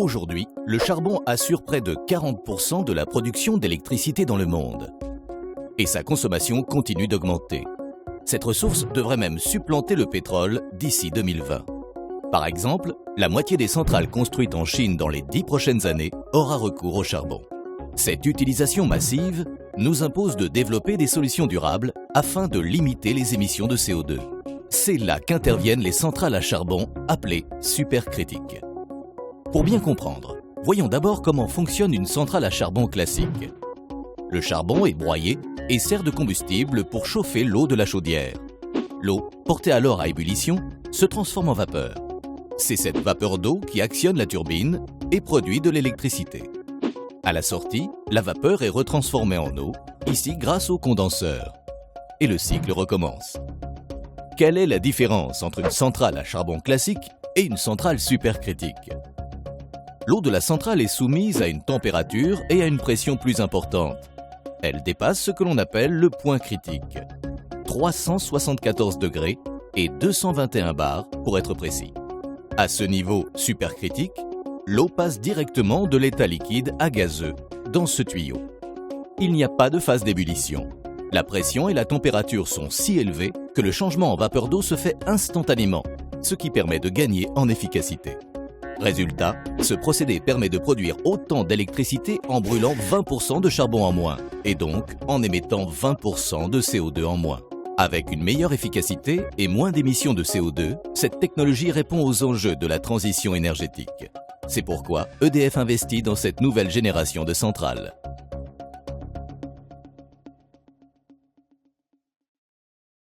Aujourd'hui, le charbon assure près de 40% de la production d'électricité dans le monde. Et sa consommation continue d'augmenter. Cette ressource devrait même supplanter le pétrole d'ici 2020. Par exemple, la moitié des centrales construites en Chine dans les 10 prochaines années aura recours au charbon. Cette utilisation massive nous impose de développer des solutions durables afin de limiter les émissions de CO2. C'est là qu'interviennent les centrales à charbon appelées supercritiques. Pour bien comprendre, voyons d'abord comment fonctionne une centrale à charbon classique. Le charbon est broyé et sert de combustible pour chauffer l'eau de la chaudière. L'eau, portée alors à ébullition, se transforme en vapeur. C'est cette vapeur d'eau qui actionne la turbine et produit de l'électricité. À la sortie, la vapeur est retransformée en eau, ici grâce au condenseur. Et le cycle recommence. Quelle est la différence entre une centrale à charbon classique et une centrale supercritique? L'eau de la centrale est soumise à une température et à une pression plus importante. Elle dépasse ce que l'on appelle le point critique. 374 degrés et 221 bars pour être précis. À ce niveau supercritique, l'eau passe directement de l'état liquide à gazeux dans ce tuyau. Il n'y a pas de phase d'ébullition. La pression et la température sont si élevées que le changement en vapeur d'eau se fait instantanément, ce qui permet de gagner en efficacité. Résultat, ce procédé permet de produire autant d'électricité en brûlant 20% de charbon en moins, et donc en émettant 20% de CO2 en moins. Avec une meilleure efficacité et moins d'émissions de CO2, cette technologie répond aux enjeux de la transition énergétique. C'est pourquoi EDF investit dans cette nouvelle génération de centrales.